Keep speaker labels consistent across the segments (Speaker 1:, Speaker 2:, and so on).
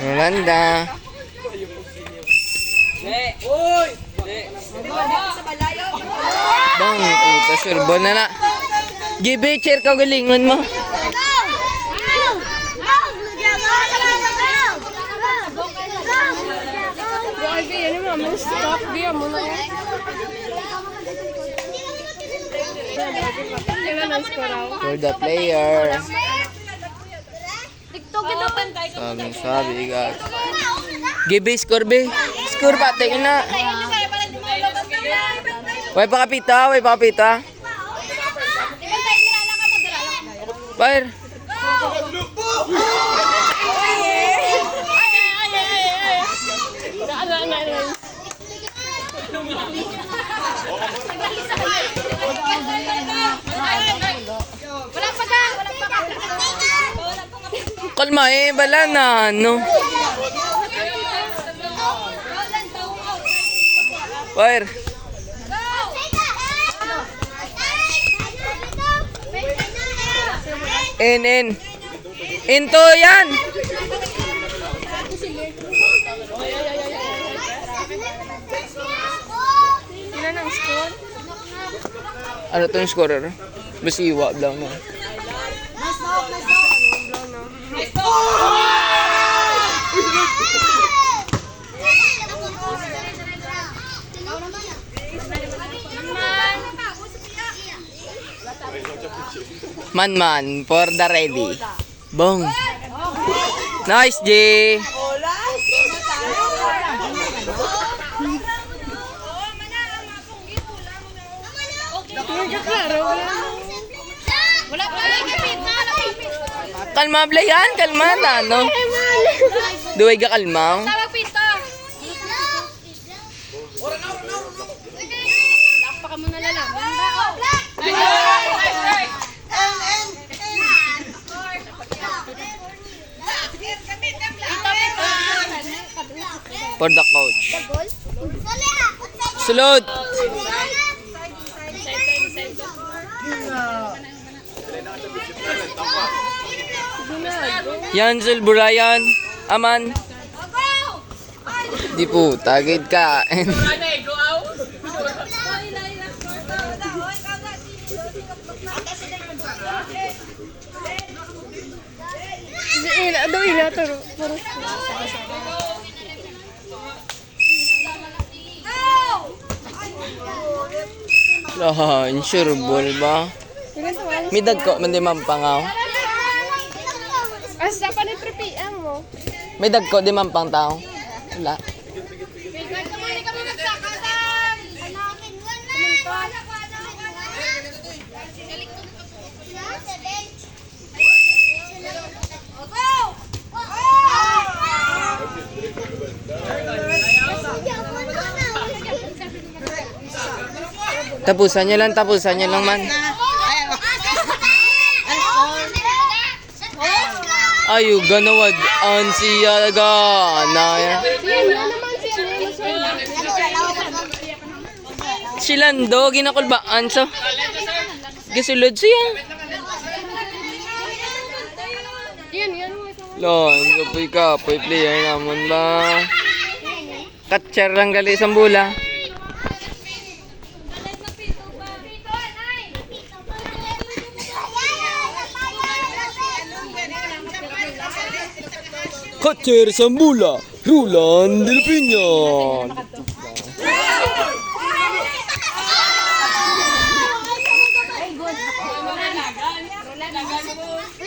Speaker 1: Maganda. Bang, puta, surbo na na. Gibe, chair ka galingon mo. For the player. Sabi guys. Gibe, score be. Score pa, tingin na. Way pa kapita, way pa kapita. Fire. Kalma bala na, no? Fire. Into yan.
Speaker 2: Ilan ang score?
Speaker 1: Ano to yung scorer? Basiwa lang na. Man for the ready. Bong. Nice, G. Kalma blayan, kalma na, no? Duway ka kalma.
Speaker 2: Lakpa mo na lalang.
Speaker 1: For the coach. Sulod. Yanzel Burayan. Aman. Di po, tagid ka. Insure ball ba? May dagko, mandi mampangaw.
Speaker 2: Asa pa ni tripian mo?
Speaker 1: May dagko, di mampang tao. Wala. Tapusan nyo lang man. Ayu ganawad an siya na ya. Silando ginakulbaan so. Gisulod siya. Lon, kapoy player naman ba? Catcher lang gali isang bola. Catcher Sambula, Rulan Del Piñon.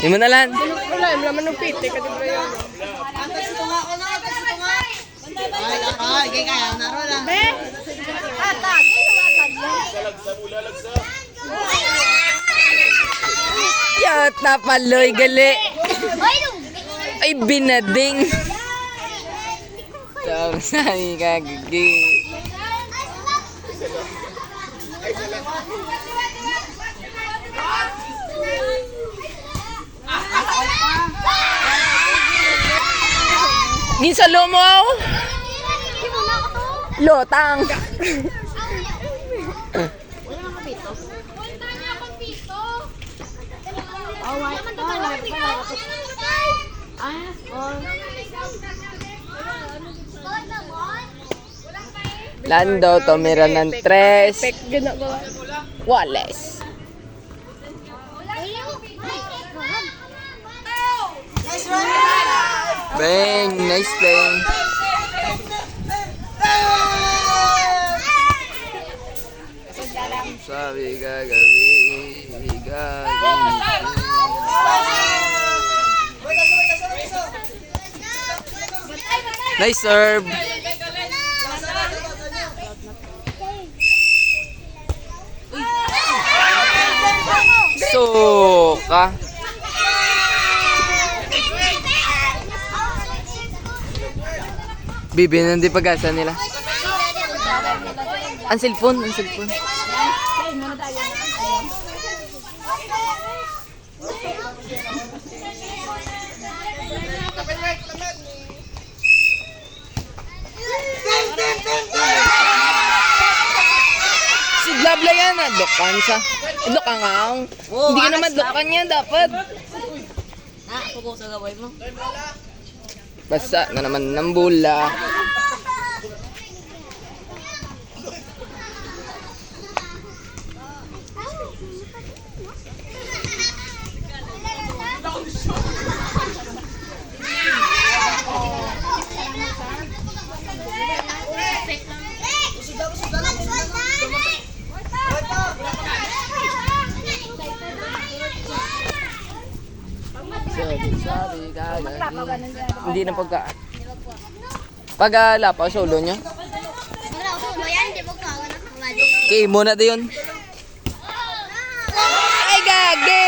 Speaker 1: Di mo nalan.
Speaker 2: Wala, laman ng piti ka di ba yun?
Speaker 3: Ay, kaya naro lang.
Speaker 2: Be?
Speaker 1: Yat na paloy gali. Ay binading. Tapos na kagagi. Ginsa lomo. Lotang. Lando, tumira ng tres.
Speaker 2: Pek, gano'n ko.
Speaker 1: Wallace. Bang, nice bang. Sabi gagabi, nice serve. Suka. Bibi, nandi pag-asa nila. Ang cellphone, ang cellphone. Si Blabla yan, adlokan sa. Adlokan nga. Hindi ka naman adlokan yan, dapat.
Speaker 3: Pugo sa gaway mo.
Speaker 1: Basta na naman ng bula. Sabi, hindi na pagka. Pag lapaw, solo nyo. Okay, muna na yun. Ay, gagi!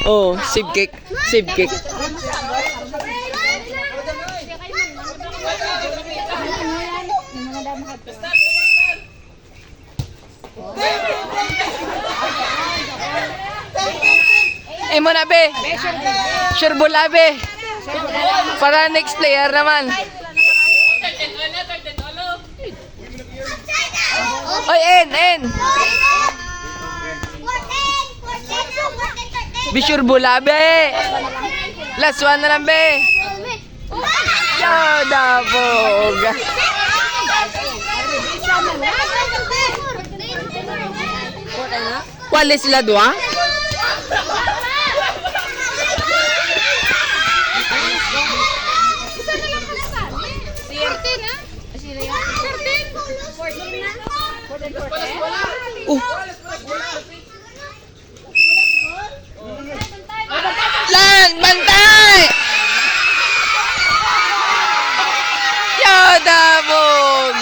Speaker 1: Oh, save cake. Save cake. Eh mo na be. Sure bula be. Para next player naman. Oy, en. Be sure bula be. Last one na lang be. Yo, dabog. Wala sila dua? Lan, bantay! Yo, dabog!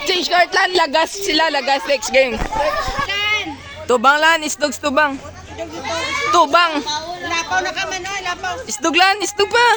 Speaker 1: Change court lan, lagas sila, lagas next game. Tubang lan, isdog tubang. Tubang.
Speaker 3: Lapaw na ka man, lapaw.
Speaker 1: Isdog lan, isdog pa.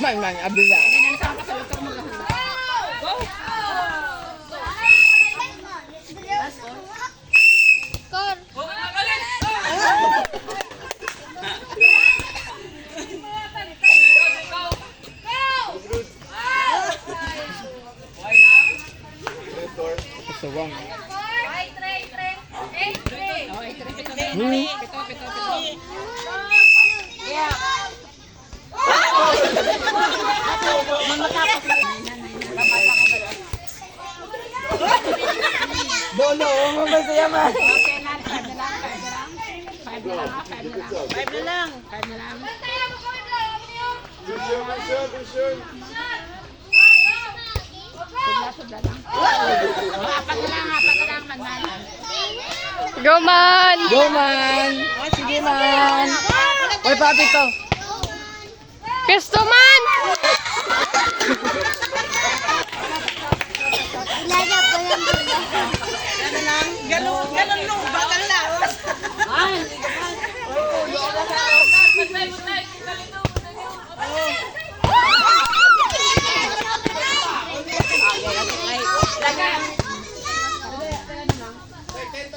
Speaker 1: Man, abisa. Sawang. Yeah. Bolo, masaya man.
Speaker 2: Go man!
Speaker 1: Go man! Sige man! Uy, papi to.
Speaker 2: Pisto man!
Speaker 3: Ganun nung batang laos.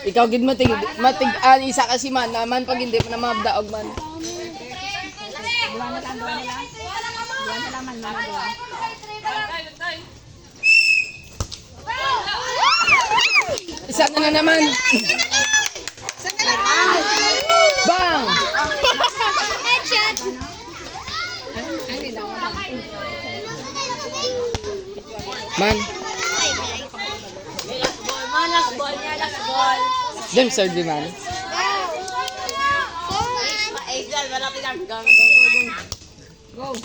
Speaker 1: Ikaw gid matig isa kasi man naman pag hindi pa na mabdaog man. Isa na naman. Bang! Man,
Speaker 3: Last ball niya, last ball.
Speaker 1: dem sir di man.
Speaker 3: Angel, malapit ang gang.
Speaker 1: Go.